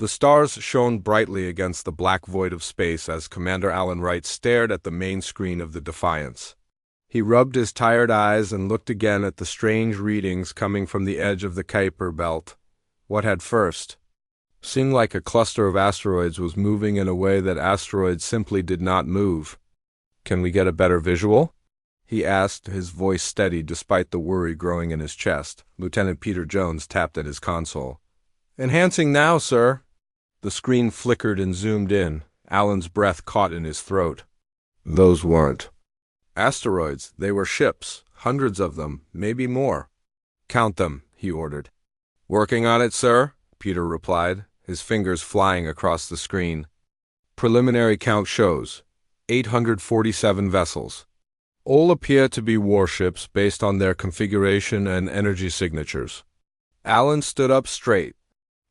The stars shone brightly against the black void of space as Commander Alan Wright stared at the main screen of the Defiance. He rubbed his tired eyes and looked again at the strange readings coming from the edge of the Kuiper belt. What had first seemed like a cluster of asteroids was moving in a way that asteroids simply did not move. "Can we get a better visual?" he asked, his voice steady despite the worry growing in his chest. Lieutenant Peter Jones tapped at his console. "Enhancing now, sir." The screen flickered and zoomed in. Alan's breath caught in his throat. Those weren't asteroids. They were ships. Hundreds of them, maybe more. "Count them," he ordered. "Working on it, sir," Peter replied, his fingers flying across the screen. "Preliminary count shows 847 vessels. All appear to be warships based on their configuration and energy signatures." Alan stood up straight.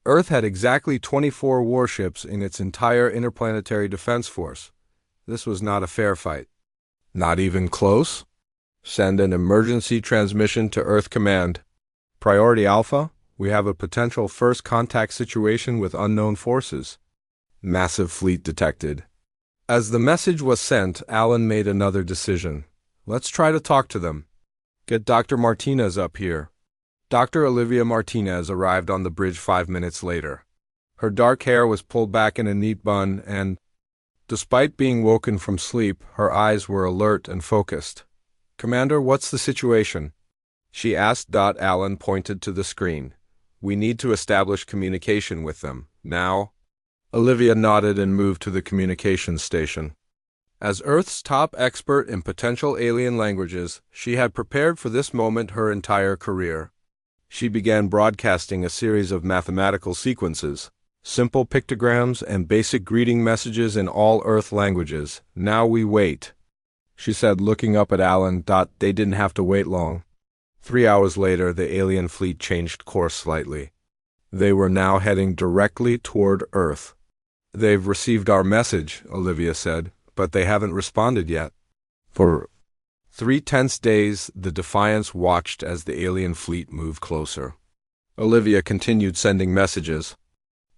Earth had exactly 24 warships in its entire interplanetary defense force. This was not a fair fight. "Not even close?" "Send an emergency transmission to Earth Command. Priority Alpha, we have a potential first contact situation with unknown forces. Massive fleet detected." As the message was sent, Alan made another decision. "Let's try to talk to them. Get Dr. Martinez up here." Dr. Olivia Martinez arrived on the bridge 5 minutes later. Her dark hair was pulled back in a neat bun and, despite being woken from sleep, her eyes were alert and focused. "Commander, what's the situation?" she asked. Alan pointed to the screen. "We need to establish communication with them. Now." Olivia nodded and moved to the communications station. As Earth's top expert in potential alien languages, she had prepared for this moment her entire career. She began broadcasting a series of mathematical sequences, simple pictograms, and basic greeting messages in all Earth languages. "Now we wait," she said, looking up at Alan. They didn't have to wait long. 3 hours later, the alien fleet changed course slightly. They were now heading directly toward Earth. "They've received our message," Olivia said, "but they haven't responded yet." For 3 tense days, the Defiance watched as the alien fleet moved closer. Olivia continued sending messages.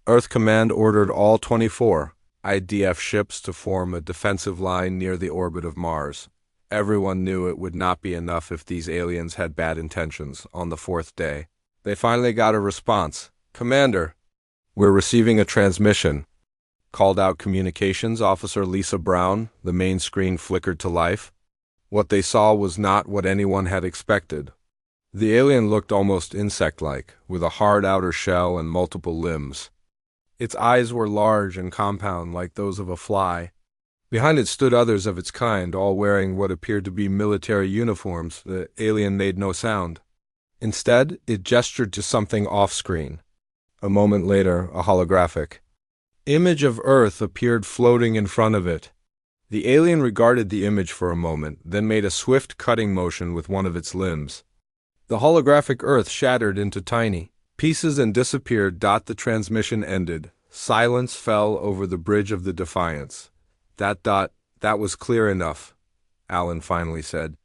Earth Command ordered all 24 IDF ships to form a defensive line near the orbit of Mars. Everyone knew it would not be enough if these aliens had bad intentions. On the 4th day, they finally got a response. "Commander, we're receiving a transmission," called out Communications Officer Lisa Brown. The main screen flickered to life. What they saw was not what anyone had expected. The alien looked almost insect-like, with a hard outer shell and multiple limbs. Its eyes were large and compound, like those of a fly. Behind it stood others of its kind, all wearing what appeared to be military uniforms. The alien made no sound. Instead, it gestured to something off-screen. A moment later, a holographic image of Earth appeared floating in front of it. The alien regarded the image for a moment, then made a swift cutting motion with one of its limbs. The holographic Earth shattered into tiny pieces and disappeared. The transmission ended. Silence fell over the bridge of the Defiance. That was clear enough," Alan finally said.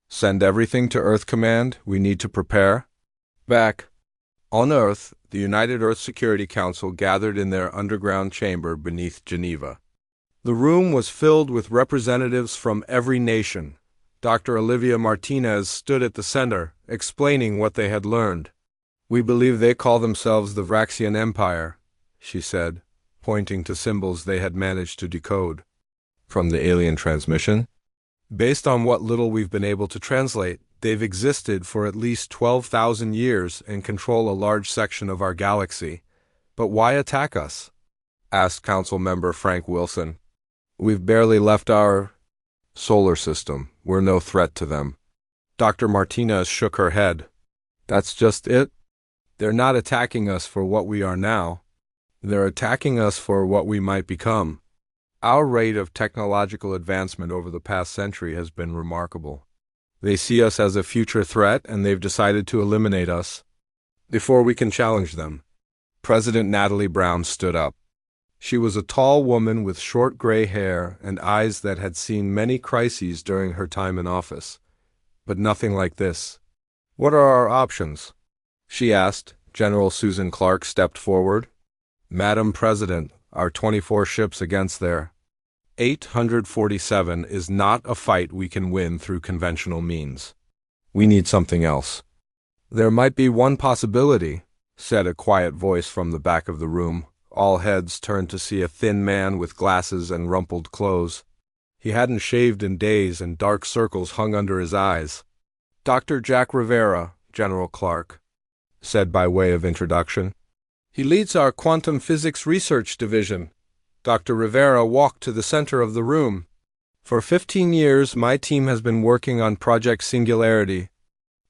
"Send everything to Earth Command. We need to prepare." Back on Earth, the United Earth Security Council gathered in their underground chamber beneath Geneva. The room was filled with representatives from every nation. Dr. Olivia Martinez stood at the center, explaining what they had learned. "We believe they call themselves the Vraxian Empire," she said, pointing to symbols they had managed to decode from the alien transmission. "Based on what little we've been able to translate, they've existed for at least 12,000 years and control a large section of our galaxy. But why attack us?" asked Council Member Frank Wilson. "We've barely left our solar system. We're no threat to them." Dr. Martinez shook her head. "That's just it. They're not attacking us for what we are now. They're attacking us for what we might become. Our rate of technological advancement over the past century has been remarkable. They see us as a future threat, and they've decided to eliminate us before we can challenge them." President Natalie Brown stood up. She was a tall woman with short gray hair and eyes that had seen many crises during her time in office, but nothing like this. "What are our options?" she asked. General Susan Clark stepped forward. Madam President, our 24 ships against their 847 is not a fight we can win through conventional means. We need something else. There might be one possibility, said a quiet voice from the back of the room. All heads turned to see a thin man with glasses and rumpled clothes. He hadn't shaved in days and dark circles hung under his eyes. Dr. Jack Rivera, General Clark said by way of introduction. He leads our quantum physics research division. Dr. Rivera walked to the center of the room. For 15 years, my team has been working on Project Singularity.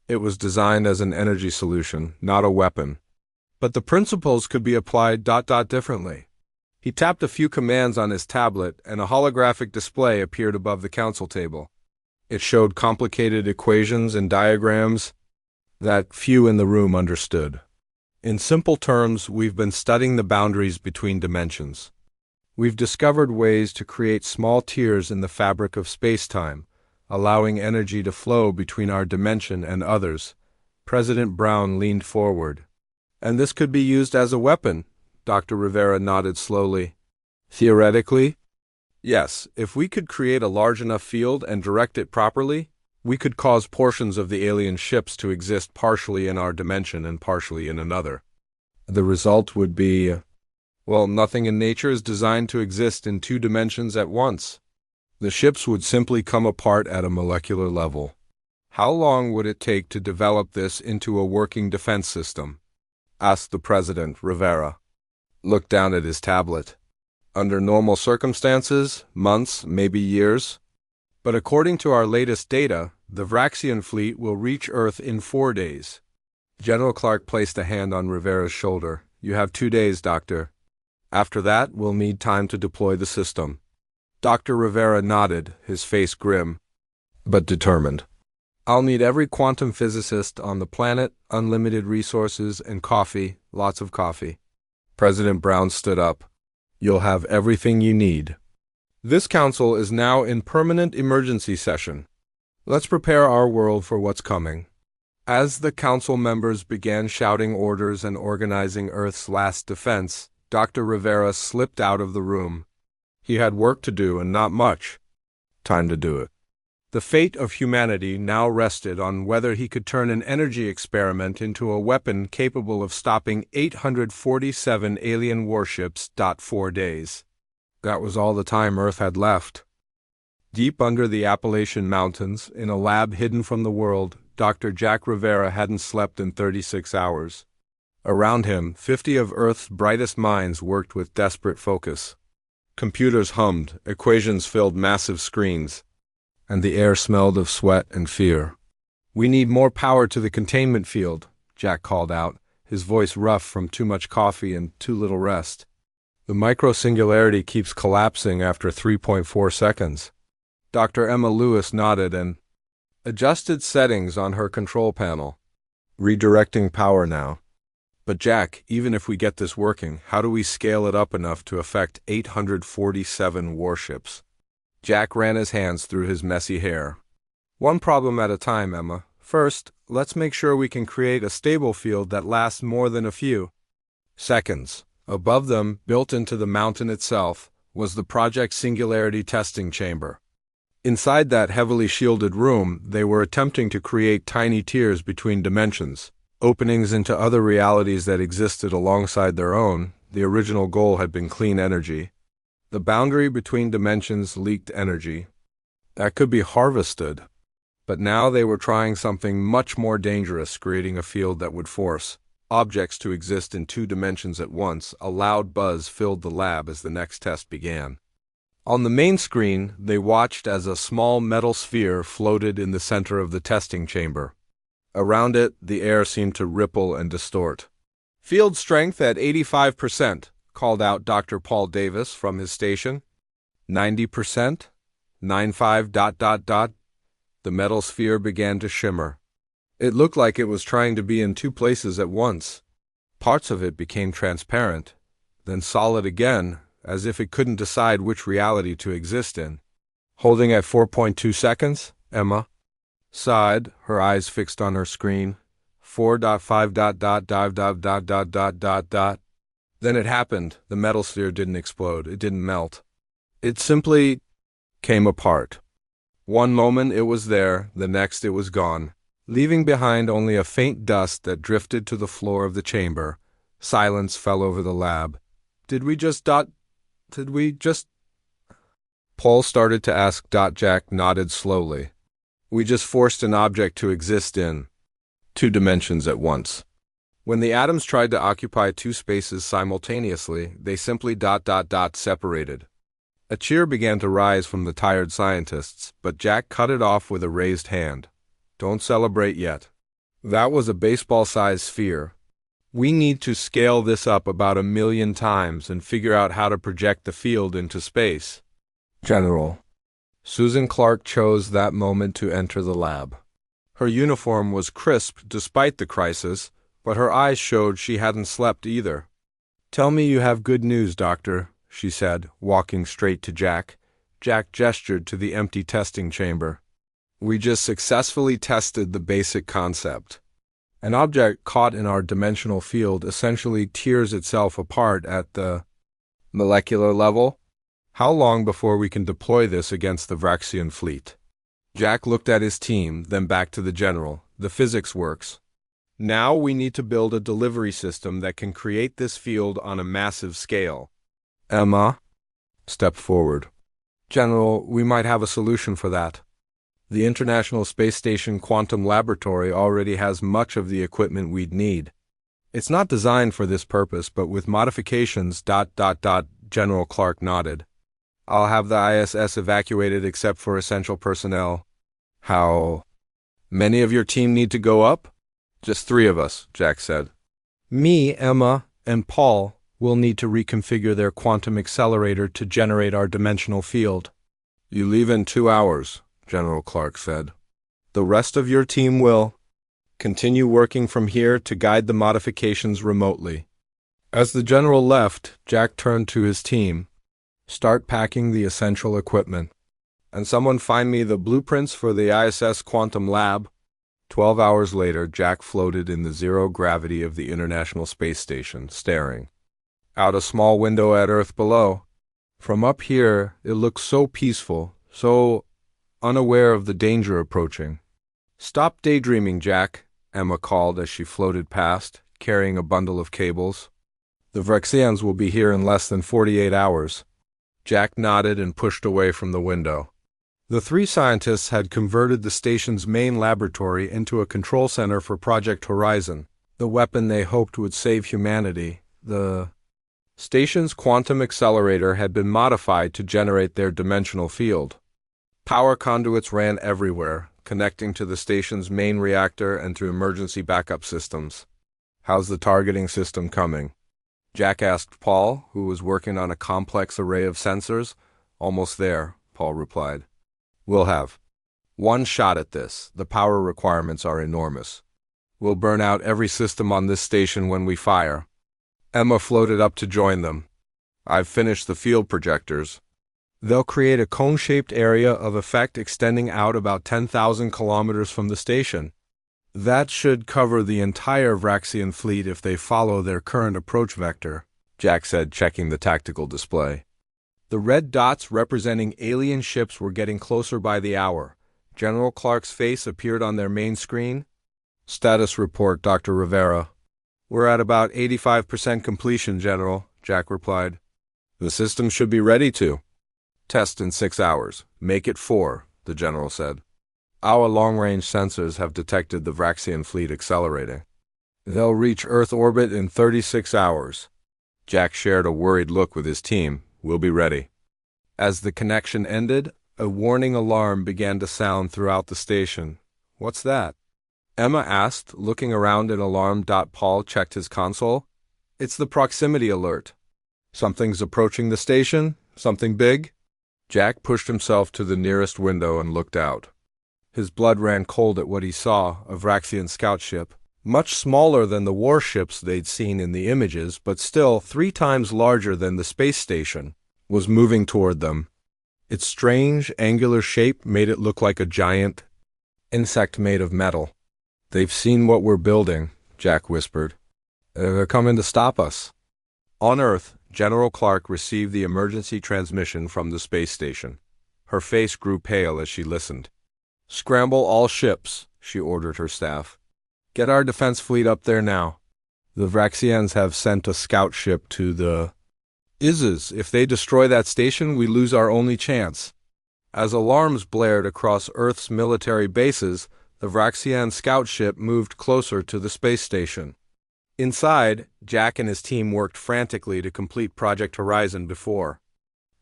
It was designed as an energy solution, not a weapon. But the principles could be applied differently. He tapped a few commands on his tablet, and a holographic display appeared above the council table. It showed complicated equations and diagrams that few in the room understood. In simple terms, we've been studying the boundaries between dimensions. We've discovered ways to create small tiers in the fabric of space-time, allowing energy to flow between our dimension and others. President Brown leaned forward. And this could be used as a weapon, Dr. Rivera nodded slowly. Theoretically? Yes, if we could create a large enough field and direct it properly, we could cause portions of the alien ships to exist partially in our dimension and partially in another. The result would be, well, nothing in nature is designed to exist in two dimensions at once. The ships would simply come apart at a molecular level. How long would it take to develop this into a working defense system? Asked the President, Rivera. Looked down at his tablet. Under normal circumstances, months, maybe years. But according to our latest data, the Vraxian fleet will reach Earth in 4 days. General Clark placed a hand on Rivera's shoulder. You have 2 days, Doctor. After that, we'll need time to deploy the system. Dr. Rivera nodded, his face grim, but determined. I'll need every quantum physicist on the planet, unlimited resources, and coffee, lots of coffee. President Brown stood up. You'll have everything you need. This council is now in permanent emergency session. Let's prepare our world for what's coming. As the council members began shouting orders and organizing Earth's last defense, Dr. Rivera slipped out of the room. He had work to do and not much. Time to do it. The fate of humanity now rested on whether he could turn an energy experiment into a weapon capable of stopping 847 alien warships. 4 days. That was all the time Earth had left. Deep under the Appalachian Mountains, in a lab hidden from the world, Dr. Jack Rivera hadn't slept in 36 hours. Around him, 50 of Earth's brightest minds worked with desperate focus. Computers hummed, equations filled massive screens, and the air smelled of sweat and fear. We need more power to the containment field, Jack called out, his voice rough from too much coffee and too little rest. The micro-singularity keeps collapsing after 3.4 seconds. Dr. Emma Lewis nodded and adjusted settings on her control panel. Redirecting power now. But Jack, even if we get this working, how do we scale it up enough to affect 847 warships? Jack ran his hands through his messy hair. One problem at a time, Emma. First, let's make sure we can create a stable field that lasts more than a few seconds. Above them, built into the mountain itself, was the Project Singularity testing chamber. Inside that heavily shielded room, they were attempting to create tiny tiers between dimensions, openings into other realities that existed alongside their own. The original goal had been clean energy. The boundary between dimensions leaked energy that could be harvested. But now they were trying something much more dangerous, creating a field that would force objects to exist in 2 dimensions at once. A loud buzz filled the lab as the next test began. On the main screen, they watched as a small metal sphere floated in the center of the testing chamber. Around it, the air seemed to ripple and distort. Field strength at 85%, called out Dr. Paul Davis from his station. 90%? 95... The metal sphere began to shimmer. It looked like it was trying to be in 2 places at once. Parts of it became transparent, then solid again, as if it couldn't decide which reality to exist in. Holding at 4.2 seconds, Emma sighed, her eyes fixed on her screen. 4.5... Then it happened. The metal sphere didn't explode. It didn't melt. It simply came apart. One moment it was there, the next it was gone, leaving behind only a faint dust that drifted to the floor of the chamber. Silence fell over the lab. Did we just... Paul started to ask. Jack nodded slowly. We just forced an object to exist in two dimensions at once. When the atoms tried to occupy two spaces simultaneously, they simply separated. A cheer began to rise from the tired scientists, but Jack cut it off with a raised hand. Don't celebrate yet. That was a baseball-sized sphere. We need to scale this up about 1,000,000 times and figure out how to project the field into space. General. Susan Clark chose that moment to enter the lab. Her uniform was crisp despite the crisis, but her eyes showed she hadn't slept either. Tell me you have good news, Doctor, she said, walking straight to Jack. Jack gestured to the empty testing chamber. We just successfully tested the basic concept. An object caught in our dimensional field essentially tears itself apart at the molecular level. How long before we can deploy this against the Vraxian fleet? Jack looked at his team, then back to the general. The physics works. Now we need to build a delivery system that can create this field on a massive scale. Emma, step forward. General, we might have a solution for that. The International Space Station Quantum Laboratory already has much of the equipment we'd need. It's not designed for this purpose, but with modifications... General Clark nodded. I'll have the ISS evacuated except for essential personnel. How many of your team need to go up? Just 3 of us, Jack said. Me, Emma, and Paul will need to reconfigure their quantum accelerator to generate our dimensional field. You leave in 2 hours, General Clark said. The rest of your team will continue working from here to guide the modifications remotely. As the general left, Jack turned to his team. Start packing the essential equipment. And someone find me the blueprints for the ISS Quantum Lab. 12 hours later, Jack floated in the zero gravity of the International Space Station, staring out a small window at Earth below. From up here, it looked so peaceful, so unaware of the danger approaching. Stop daydreaming, Jack, Emma called as she floated past, carrying a bundle of cables. The Vraxians will be here in less than 48 hours. Jack nodded and pushed away from the window. The 3 scientists had converted the station's main laboratory into a control center for Project Horizon, the weapon they hoped would save humanity. The station's quantum accelerator had been modified to generate their dimensional field. Power conduits ran everywhere, connecting to the station's main reactor and to emergency backup systems. How's the targeting system coming? Jack asked Paul, who was working on a complex array of sensors. Almost there, Paul replied. We'll have 1 shot at this. The power requirements are enormous. We'll burn out every system on this station when we fire. Emma floated up to join them. I've finished the field projectors. They'll create a cone-shaped area of effect extending out about 10,000 kilometers from the station. That should cover the entire Vraxian fleet if they follow their current approach vector, Jack said, checking the tactical display. The red dots representing alien ships were getting closer by the hour. General Clark's face appeared on their main screen. Status report, Dr. Rivera. We're at about 85% completion, General, Jack replied. The system should be ready to test in 6 hours. Make it 4, the general said. Our long-range sensors have detected the Vraxian fleet accelerating. They'll reach Earth orbit in 36 hours. Jack shared a worried look with his team. We'll be ready. As the connection ended, a warning alarm began to sound throughout the station. What's that? Emma asked, looking around in alarm. Paul checked his console. It's the proximity alert. Something's approaching the station? Something big? Jack pushed himself to the nearest window and looked out. His blood ran cold at what he saw, a Vraxian scout ship, much smaller than the warships they'd seen in the images, but still 3 times larger than the space station, was moving toward them. Its strange, angular shape made it look like a giant insect made of metal. They've seen what we're building, Jack whispered. They're coming to stop us. On Earth, General Clark received the emergency transmission from the space station. Her face grew pale as she listened. "Scramble all ships," she ordered her staff. "Get our defense fleet up there now. The Vraxians have sent a scout ship to the Izzes. If they destroy that station, we lose our only chance." As alarms blared across Earth's military bases, the Vraxian scout ship moved closer to the space station. Inside, Jack and his team worked frantically to complete Project Horizon before.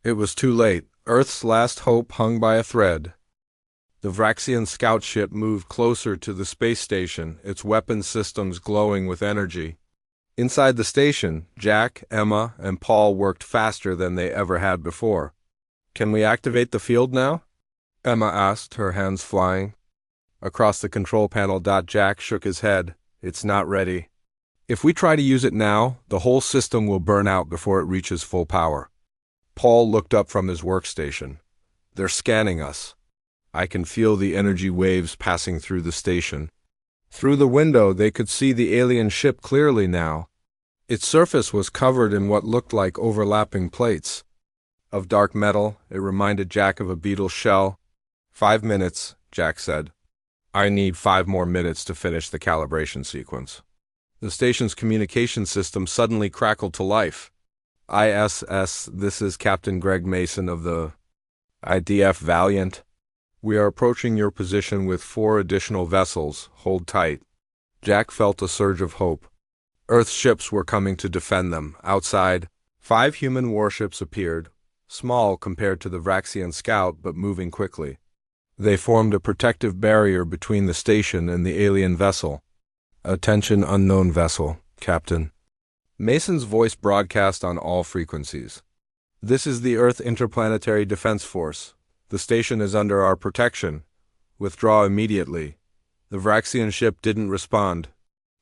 It was too late. Earth's last hope hung by a thread. The Vraxian scout ship moved closer to the space station, its weapons systems glowing with energy. Inside the station, Jack, Emma, and Paul worked faster than they ever had before. "Can we activate the field now?" Emma asked, her hands flying. Across the control panel, Jack shook his head. "It's not ready. If we try to use it now, the whole system will burn out before it reaches full power." Paul looked up from his workstation. "They're scanning us. I can feel the energy waves passing through the station." Through the window, they could see the alien ship clearly now. Its surface was covered in what looked like overlapping plates. Of dark metal, it reminded Jack of a beetle's shell. "5 minutes," Jack said. "I need 5 more minutes to finish the calibration sequence." The station's communication system suddenly crackled to life. "ISS, this is Captain Greg Mason of the IDF Valiant. We are approaching your position with 4 additional vessels. Hold tight." Jack felt a surge of hope. Earth's ships were coming to defend them. Outside, 5 human warships appeared, small compared to the Vraxian scout, but moving quickly. They formed a protective barrier between the station and the alien vessel. "Attention, unknown vessel, Captain." Mason's voice broadcast on all frequencies. "This is the Earth Interplanetary Defense Force. The station is under our protection. Withdraw immediately." The Vraxian ship didn't respond.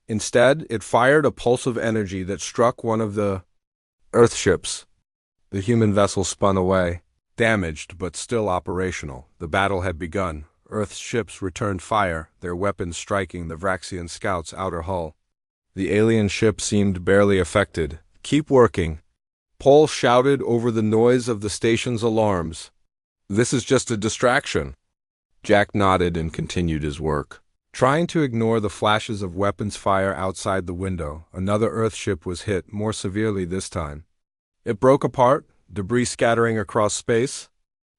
Instead, it fired a pulse of energy that struck one of the Earth ships. The human vessel spun away. Damaged, but still operational, the battle had begun. Earth's ships returned fire, their weapons striking the Vraxian scout's outer hull. The alien ship seemed barely affected. "Keep working." Paul shouted over the noise of the station's alarms. "This is just a distraction." Jack nodded and continued his work. Trying to ignore the flashes of weapons fire outside the window, another Earth ship was hit, more severely this time. It broke apart, debris scattering across space.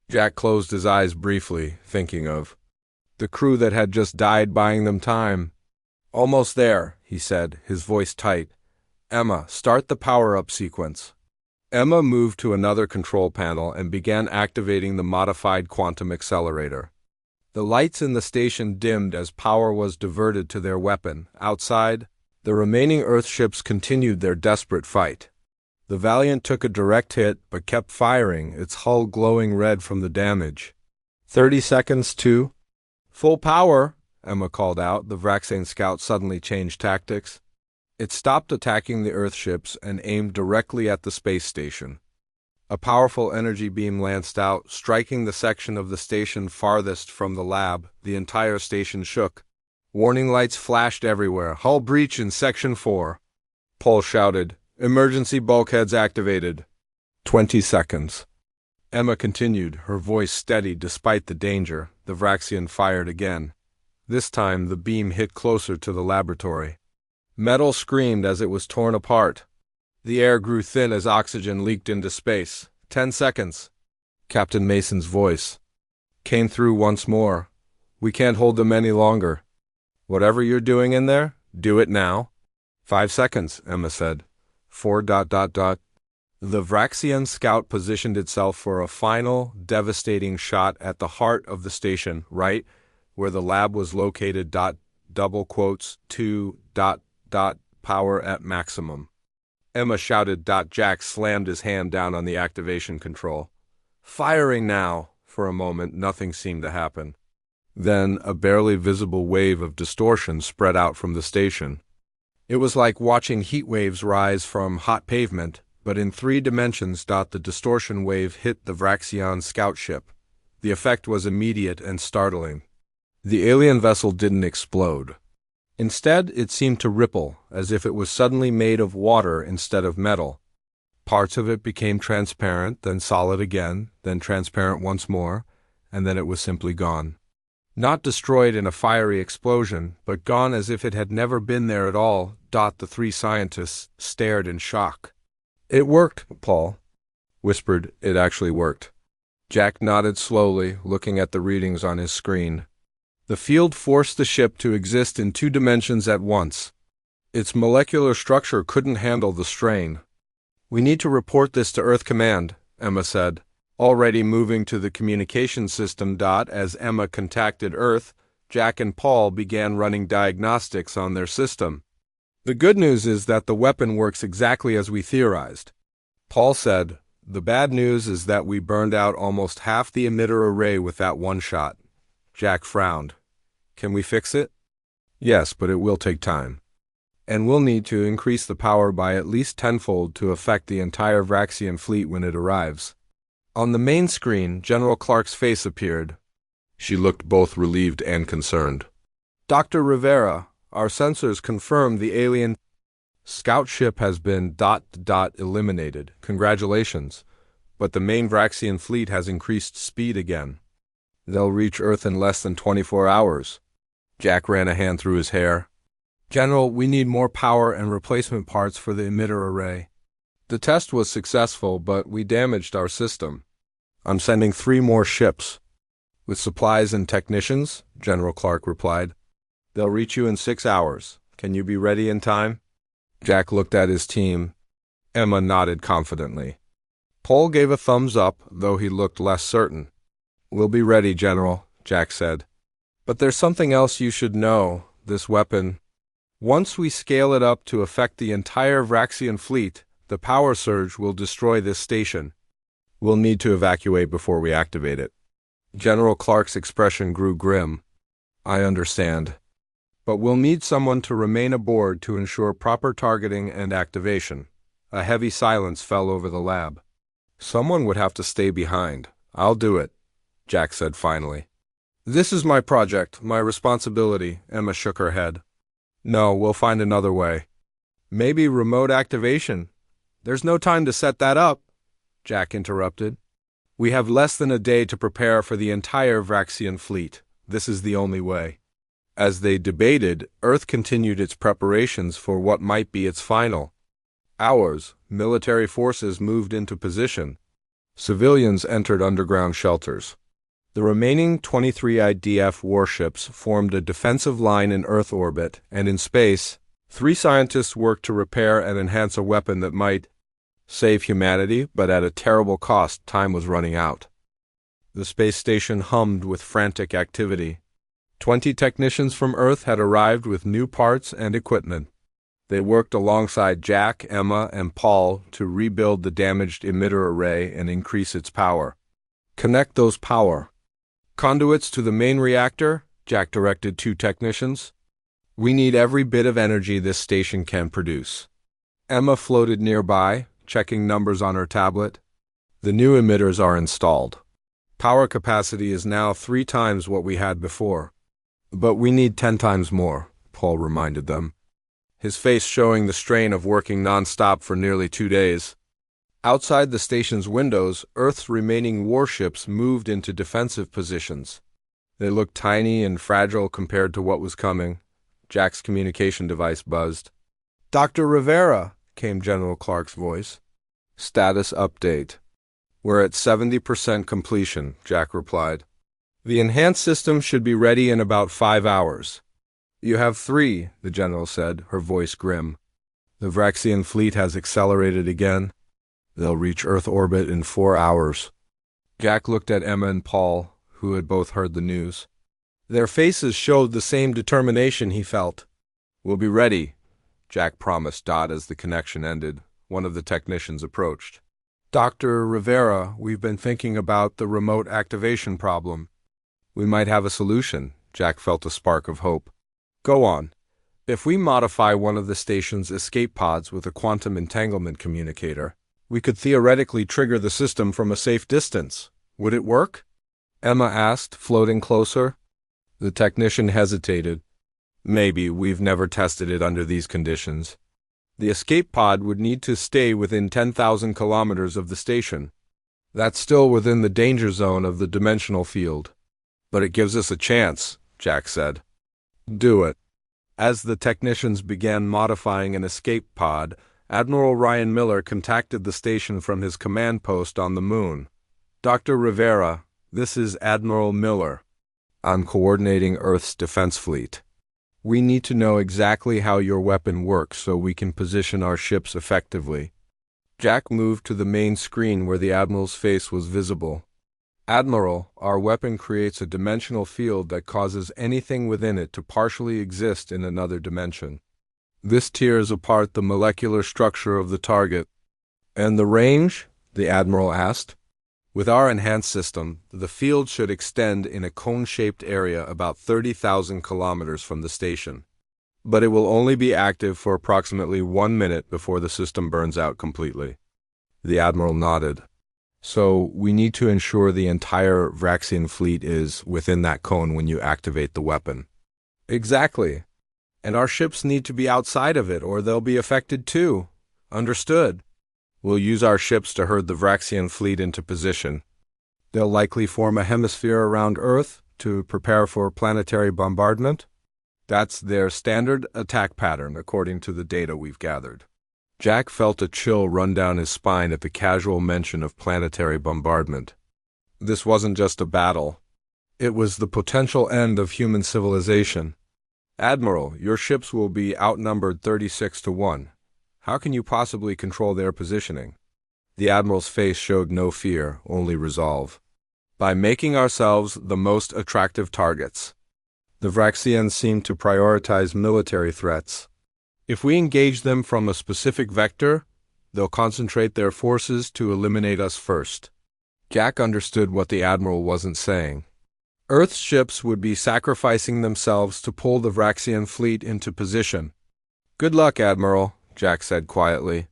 Jack closed his eyes briefly, thinking of the crew that had just died buying them time. "Almost there," he said, his voice tight. "Emma, start the power-up sequence." Emma moved to another control panel and began activating the modified quantum accelerator. The lights in the station dimmed as power was diverted to their weapon. Outside, the remaining Earth ships continued their desperate fight. The Valiant took a direct hit, but kept firing, its hull glowing red from the damage. 30 seconds to full power, Emma called out. The Vraxian scout suddenly changed tactics. It stopped attacking the Earth ships and aimed directly at the space station. A powerful energy beam lanced out, striking the section of the station farthest from the lab. The entire station shook. Warning lights flashed everywhere. "Hull breach in Section 4. Paul shouted. "Emergency bulkheads activated." 20 seconds. Emma continued, her voice steady despite the danger. The Vraxian fired again. This time, the beam hit closer to the laboratory. Metal screamed as it was torn apart. The air grew thin as oxygen leaked into space. 10 seconds. Captain Mason's voice came through once more. "We can't hold them any longer. Whatever you're doing in there, do it now." 5 seconds, Emma said. 4. The Vraxian scout positioned itself for a final, devastating shot at the heart of the station, right where the lab was located. Double quotes, 2. Power at maximum. Emma shouted. Jack slammed his hand down on the activation control. "Firing now!" For a moment, nothing seemed to happen. Then, a barely visible wave of distortion spread out from the station. It was like watching heat waves rise from hot pavement, but in 3 dimensions. The distortion wave hit the Vraxian scout ship. The effect was immediate and startling. The alien vessel didn't explode. Instead, it seemed to ripple, as if it was suddenly made of water instead of metal. Parts of it became transparent, then solid again, then transparent once more, and then it was simply gone. Not destroyed in a fiery explosion, but gone as if it had never been there at all. The three scientists stared in shock. "It worked," Paul whispered. "It actually worked." Jack nodded slowly, looking at the readings on his screen. The field forced the ship to exist in 2 dimensions at once. Its molecular structure couldn't handle the strain. "We need to report this to Earth Command," Emma said, already moving to the communication system. As Emma contacted Earth, Jack and Paul began running diagnostics on their system. "The good news is that the weapon works exactly as we theorized," Paul said. "The bad news is that we burned out almost half the emitter array with that one shot." Jack frowned. "Can we fix it?" "Yes, but it will take time. And we'll need to increase the power by at least tenfold to affect the entire Vraxian fleet when it arrives." On the main screen, General Clark's face appeared. She looked both relieved and concerned. "Dr. Rivera, our sensors confirm the alien scout ship has been eliminated. Congratulations. But the main Vraxian fleet has increased speed again. They'll reach Earth in less than 24 hours. Jack ran a hand through his hair. "General, we need more power and replacement parts for the emitter array. The test was successful, but we damaged our system. I'm sending 3 more ships." "With supplies and technicians?" General Clark replied. "They'll reach you in 6 hours. Can you be ready in time?" Jack looked at his team. Emma nodded confidently. Paul gave a thumbs up, though he looked less certain. "We'll be ready, General," Jack said. "But there's something else you should know. This weapon, once we scale it up to affect the entire Vraxian fleet, the power surge will destroy this station. We'll need to evacuate before we activate it." General Clark's expression grew grim. "I understand. But we'll need someone to remain aboard to ensure proper targeting and activation." A heavy silence fell over the lab. "Someone would have to stay behind. I'll do it," Jack said finally. "This is my project, my responsibility," Emma shook her head. "No, we'll find another way. Maybe remote activation." "There's no time to set that up," Jack interrupted. "We have less than a day to prepare for the entire Vraxian fleet. This is the only way." As they debated, Earth continued its preparations for what might be its final hours. Military forces moved into position. Civilians entered underground shelters. The remaining 23 IDF warships formed a defensive line in Earth orbit, and in space, 3 scientists worked to repair and enhance a weapon that might save humanity, but at a terrible cost. Time was running out. The space station hummed with frantic activity. 20 technicians from Earth had arrived with new parts and equipment. They worked alongside Jack, Emma, and Paul to rebuild the damaged emitter array and increase its power. "Connect those power conduits to the main reactor," Jack directed 2 technicians. "We need every bit of energy this station can produce." Emma floated nearby, checking numbers on her tablet. "The new emitters are installed. Power capacity is now 3 times what we had before. But we need 10 times more," Paul reminded them, his face showing the strain of working non-stop for nearly 2 days. Outside the station's windows, Earth's remaining warships moved into defensive positions. They looked tiny and fragile compared to what was coming. Jack's communication device buzzed. "Dr. Rivera," came General Clark's voice. "Status update. We're at 70% completion," Jack replied. "The enhanced system should be ready in about 5 hours. "You have 3, the general said, her voice grim. "The Vraxian fleet has accelerated again. They'll reach Earth orbit in 4 hours." Jack looked at Emma and Paul, who had both heard the news. Their faces showed the same determination he felt. "We'll be ready," Jack promised as the connection ended. One of the technicians approached. "Dr. Rivera, we've been thinking about the remote activation problem. We might have a solution." Jack felt a spark of hope. "Go on. If we modify one of the station's escape pods with a quantum entanglement communicator, we could theoretically trigger the system from a safe distance. Would it work?" Emma asked, floating closer. The technician hesitated. "Maybe. We've never tested it under these conditions." The escape pod would need to stay within 10,000 kilometers of the station. That's still within the danger zone of the dimensional field. But it gives us a chance, Jack said. Do it. As the technicians began modifying an escape pod, Admiral Ryan Miller contacted the station from his command post on the moon. Dr. Rivera, this is Admiral Miller. I'm coordinating Earth's defense fleet. We need to know exactly how your weapon works so we can position our ships effectively. Jack moved to the main screen where the Admiral's face was visible. Admiral, our weapon creates a dimensional field that causes anything within it to partially exist in another dimension. This tears apart the molecular structure of the target. And the range? The Admiral asked. With our enhanced system, the field should extend in a cone-shaped area about 30,000 kilometers from the station. But it will only be active for approximately 1 minute before the system burns out completely. The Admiral nodded. So we need to ensure the entire Vraxian fleet is within that cone when you activate the weapon. Exactly. And our ships need to be outside of it or they'll be affected too. Understood. We'll use our ships to herd the Vraxian fleet into position. They'll likely form a hemisphere around Earth to prepare for planetary bombardment. That's their standard attack pattern, according to the data we've gathered. Jack felt a chill run down his spine at the casual mention of planetary bombardment. This wasn't just a battle. It was the potential end of human civilization. Admiral, your ships will be outnumbered 36-1. How can you possibly control their positioning? The Admiral's face showed no fear, only resolve. By making ourselves the most attractive targets. The Vraxians seem to prioritize military threats. If we engage them from a specific vector, they'll concentrate their forces to eliminate us first. Jack understood what the Admiral wasn't saying. Earth's ships would be sacrificing themselves to pull the Vraxian fleet into position. Good luck, Admiral, Jack said quietly.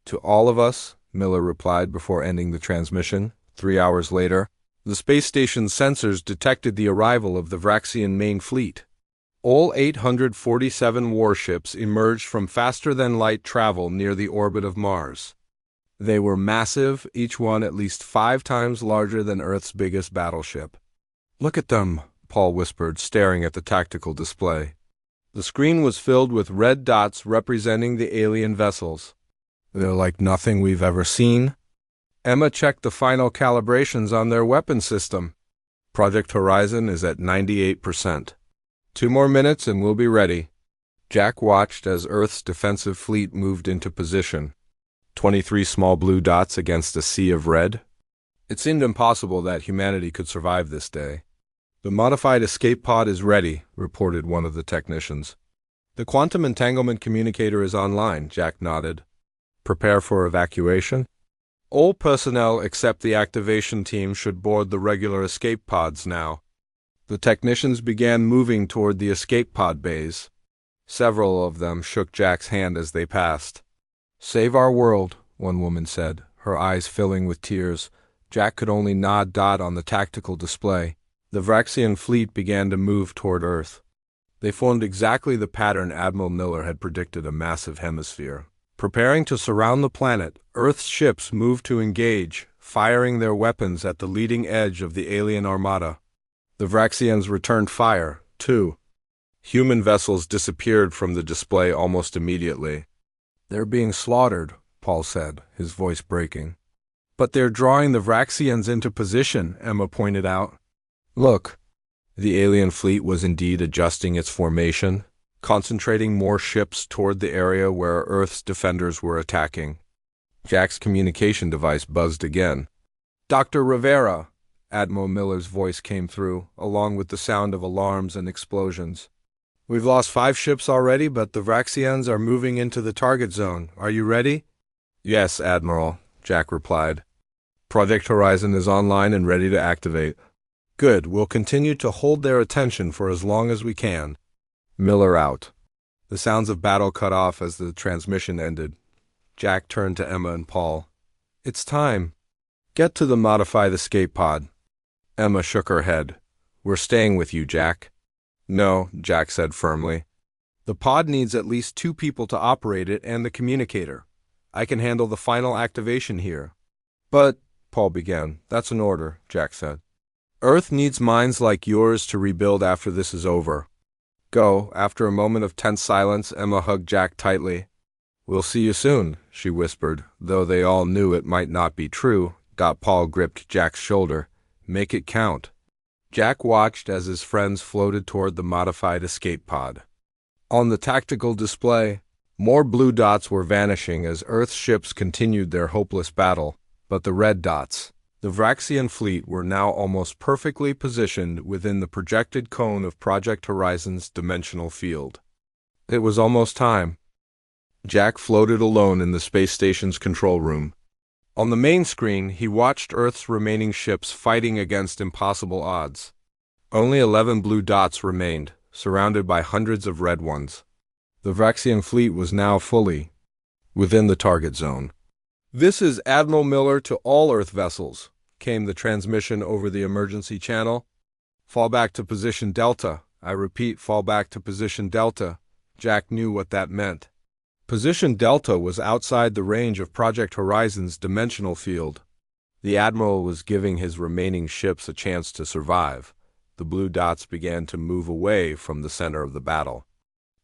To all of us, Miller replied before ending the transmission. 3 hours later, the space station's sensors detected the arrival of the Vraxian main fleet. All 847 warships emerged from faster-than-light travel near the orbit of Mars. They were massive, each one at least 5 times larger than Earth's biggest battleship. Look at them, Paul whispered, staring at the tactical display. The screen was filled with red dots representing the alien vessels. They're like nothing we've ever seen. Emma checked the final calibrations on their weapon system. Project Horizon is at 98%. 2 more minutes and we'll be ready. Jack watched as Earth's defensive fleet moved into position. 23 small blue dots against a sea of red. It seemed impossible that humanity could survive this day. The modified escape pod is ready, reported one of the technicians. The quantum entanglement communicator is online, Jack nodded. Prepare for evacuation? All personnel except the activation team should board the regular escape pods now. The technicians began moving toward the escape pod bays. Several of them shook Jack's hand as they passed. Save our world, one woman said, her eyes filling with tears. Jack could only nod on the tactical display. The Vraxian fleet began to move toward Earth. They formed exactly the pattern Admiral Miller had predicted, a massive hemisphere. Preparing to surround the planet, Earth's ships moved to engage, firing their weapons at the leading edge of the alien armada. The Vraxians returned fire, too. Human vessels disappeared from the display almost immediately. They're being slaughtered, Paul said, his voice breaking. But they're drawing the Vraxians into position, Emma pointed out. Look. The alien fleet was indeed adjusting its formation, concentrating more ships toward the area where Earth's defenders were attacking. Jack's communication device buzzed again. Dr. Rivera, Admiral Miller's voice came through, along with the sound of alarms and explosions. We've lost 5 ships already, but the Vraxians are moving into the target zone. Are you ready? Yes, Admiral, Jack replied. Project Horizon is online and ready to activate. Good, we'll continue to hold their attention for as long as we can. Miller out. The sounds of battle cut off as the transmission ended. Jack turned to Emma and Paul. It's time. Get to the modified escape pod. Emma shook her head. We're staying with you, Jack. No, Jack said firmly. The pod needs at least 2 people to operate it and the communicator. I can handle the final activation here. But, Paul began. That's an order, Jack said. Earth needs minds like yours to rebuild after this is over. Go. After a moment of tense silence, Emma hugged Jack tightly. We'll see you soon, she whispered, though they all knew it might not be true. Paul gripped Jack's shoulder. Make it count. Jack watched as his friends floated toward the modified escape pod. On the tactical display, more blue dots were vanishing as Earth's ships continued their hopeless battle, but the red dots, the Vraxian fleet, were now almost perfectly positioned within the projected cone of Project Horizon's dimensional field. It was almost time. Jack floated alone in the space station's control room. On the main screen, he watched Earth's remaining ships fighting against impossible odds. Only 11 blue dots remained, surrounded by hundreds of red ones. The Vraxian fleet was now fully within the target zone. This is Admiral Miller to all Earth vessels, came the transmission over the emergency channel. Fall back to position Delta. I repeat, fall back to position Delta. Jack knew what that meant. Position Delta was outside the range of Project Horizon's dimensional field. The Admiral was giving his remaining ships a chance to survive. The blue dots began to move away from the center of the battle.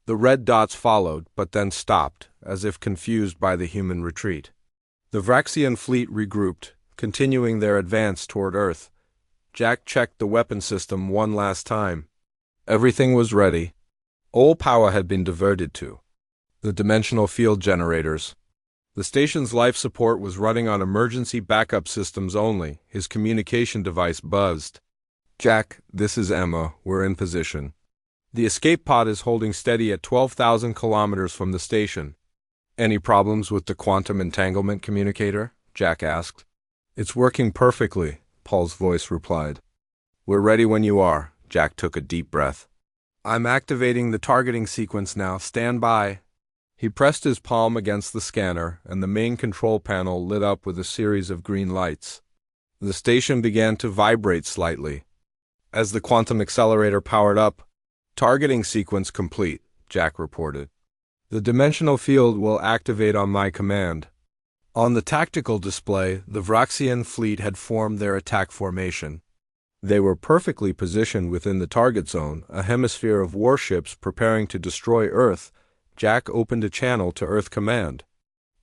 The red dots followed, but then stopped, as if confused by the human retreat. The Vraxian fleet regrouped, continuing their advance toward Earth. Jack checked the weapon system one last time. Everything was ready. All power had been diverted to the dimensional field generators. The station's life support was running on emergency backup systems only. His communication device buzzed. Jack, this is Emma. We're in position. The escape pod is holding steady at 12,000 kilometers from the station. Any problems with the quantum entanglement communicator? Jack asked. It's working perfectly, Paul's voice replied. We're ready when you are. Jack took a deep breath. I'm activating the targeting sequence now. Stand by. He pressed his palm against the scanner, and the main control panel lit up with a series of green lights. The station began to vibrate slightly. As the quantum accelerator powered up, targeting sequence complete, Jack reported. The dimensional field will activate on my command. On the tactical display, the Vraxian fleet had formed their attack formation. They were perfectly positioned within the target zone, a hemisphere of warships preparing to destroy Earth. Jack opened a channel to Earth Command.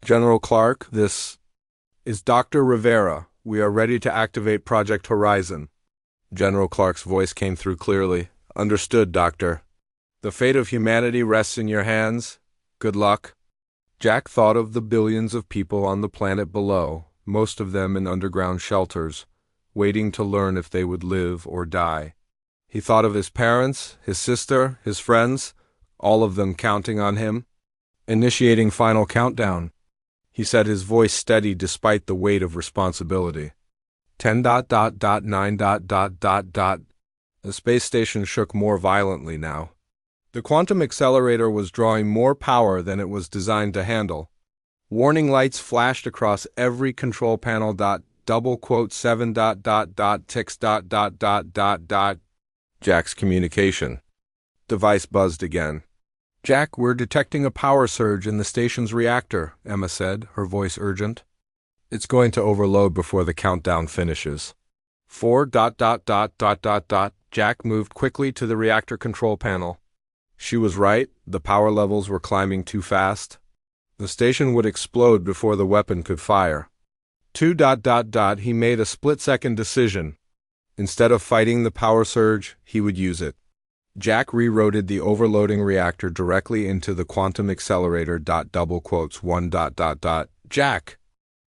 General Clark, this is Dr. Rivera. We are ready to activate Project Horizon. General Clark's voice came through clearly. Understood, Doctor. The fate of humanity rests in your hands. Good luck. Jack thought of the billions of people on the planet below, most of them in underground shelters, waiting to learn if they would live or die. He thought of his parents, his sister, his friends, all of them counting on him. Initiating final countdown. He said, his voice steady despite the weight of responsibility. 10.9. The space station shook more violently now. The quantum accelerator was drawing more power than it was designed to handle. Warning lights flashed across every control panel. 7. Ticks. Jack's communication device buzzed again. Jack, we're detecting a power surge in the station's reactor, Emma said, her voice urgent. It's going to overload before the countdown finishes. 4. Jack moved quickly to the reactor control panel. She was right, the power levels were climbing too fast. The station would explode before the weapon could fire. 2. He made a split-second decision. Instead of fighting the power surge, he would use it. Jack rerouted the overloading reactor directly into the quantum accelerator. 1. Jack!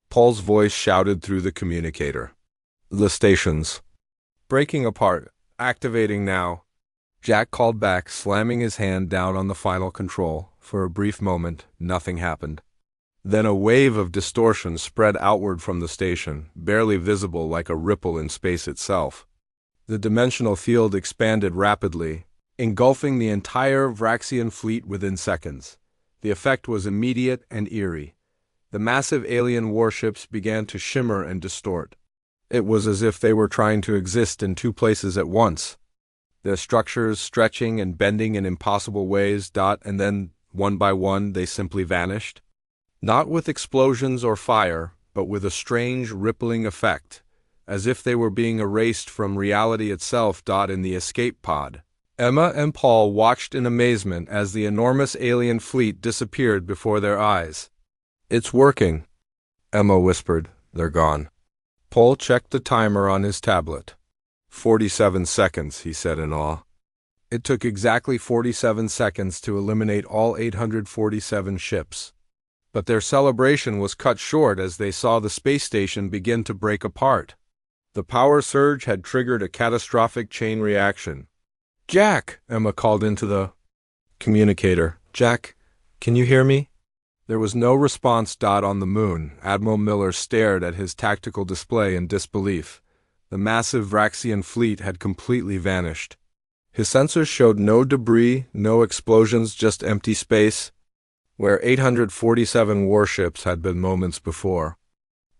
Paul's voice shouted through the communicator. The stations. Breaking apart. Activating now. Jack called back, slamming his hand down on the final control. For a brief moment, nothing happened. Then a wave of distortion spread outward from the station, barely visible like a ripple in space itself. The dimensional field expanded rapidly, engulfing the entire Vraxian fleet within seconds. The effect was immediate and eerie. The massive alien warships began to shimmer and distort. It was as if they were trying to exist in two places at once. their structures stretching and bending in impossible ways, and then, one by one, they simply vanished. Not with explosions or fire, but with a strange rippling effect, as if they were being erased from reality itself. In the escape pod, Emma and Paul watched in amazement as the enormous alien fleet disappeared before their eyes. "It's working," Emma whispered. "They're gone." Paul checked the timer on his tablet. 47 seconds, he said in awe. It took exactly 47 seconds to eliminate all 847 ships. But their celebration was cut short as they saw the space station begin to break apart. The power surge had triggered a catastrophic chain reaction. "Jack!" Emma called into the communicator. "Jack, can you hear me?" There was no response. On the moon, Admiral Miller stared at his tactical display in disbelief. The massive Vraxian fleet had completely vanished. His sensors showed no debris, no explosions, just empty space, where 847 warships had been moments before.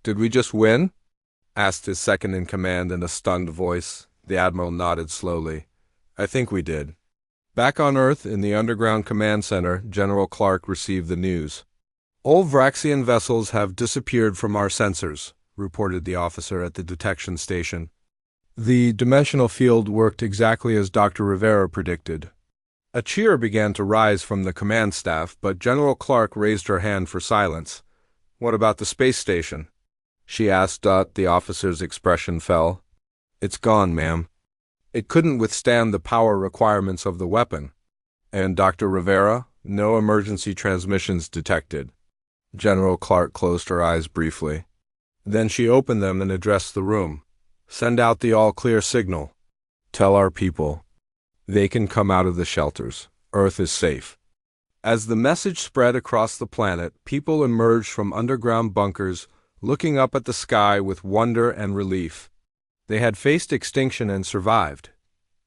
"Did we just win?" asked his second-in-command in a stunned voice. The Admiral nodded slowly. "I think we did." Back on Earth, in the underground command center, General Clark received the news. "All Vraxian vessels have disappeared from our sensors," reported the officer at the detection station. The dimensional field worked exactly as Dr. Rivera predicted. A cheer began to rise from the command staff, but General Clark raised her hand for silence. "What about the space station?" she asked. The officer's expression fell. "It's gone, ma'am. It couldn't withstand the power requirements of the weapon." "And Dr. Rivera? No emergency transmissions detected." General Clark closed her eyes briefly. Then she opened them and addressed the room. "Send out the all-clear signal. Tell our people they can come out of the shelters. Earth is safe." As the message spread across the planet, people emerged from underground bunkers, looking up at the sky with wonder and relief. They had faced extinction and survived.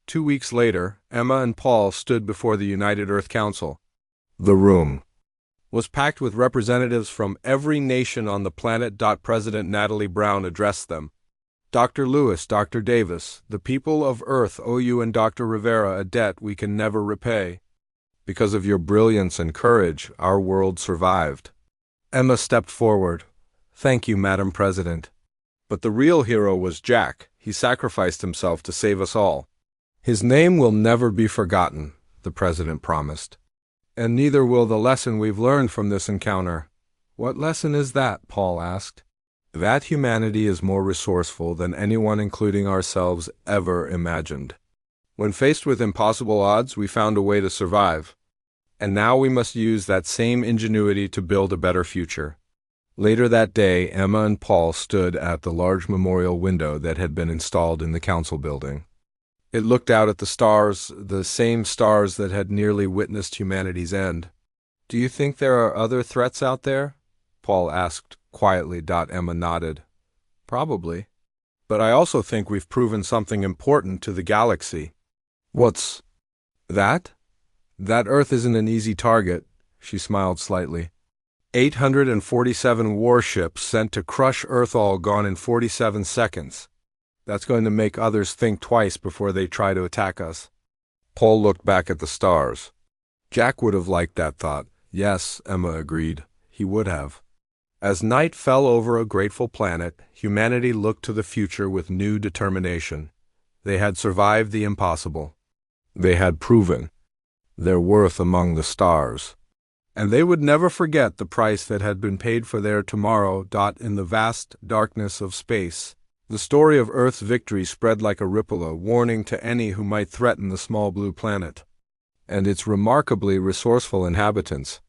2 weeks later, Emma and Paul stood before the United Earth Council. The room was packed with representatives from every nation on the planet. President Natalie Brown addressed them. "Dr. Lewis, Dr. Davis, the people of Earth owe you and Dr. Rivera a debt we can never repay. Because of your brilliance and courage, our world survived." Emma stepped forward. "Thank you, Madam President. But the real hero was Jack. He sacrificed himself to save us all. His name will never be forgotten," the President promised. "And neither will the lesson we've learned from this encounter." "What lesson is that?" Paul asked. "That humanity is more resourceful than anyone, including ourselves, ever imagined. When faced with impossible odds, we found a way to survive. And now we must use that same ingenuity to build a better future." Later that day, Emma and Paul stood at the large memorial window that had been installed in the council building. It looked out at the stars, the same stars that had nearly witnessed humanity's end. "Do you think there are other threats out there?" Paul asked quietly. Emma nodded. "Probably. But I also think we've proven something important to the galaxy." "What's that?" "That Earth isn't an easy target." She smiled slightly. 847 warships sent to crush Earth, all gone in 47 seconds. That's going to make others think twice before they try to attack us. Paul looked back at the stars. Jack would have liked that thought. "Yes," Emma agreed. "He would have." As night fell over a grateful planet, humanity looked to the future with new determination. They had survived the impossible. They had proven their worth among the stars. And they would never forget the price that had been paid for their tomorrow. In the vast darkness of space, the story of Earth's victory spread like a ripple, a warning to any who might threaten the small blue planet and its remarkably resourceful inhabitants.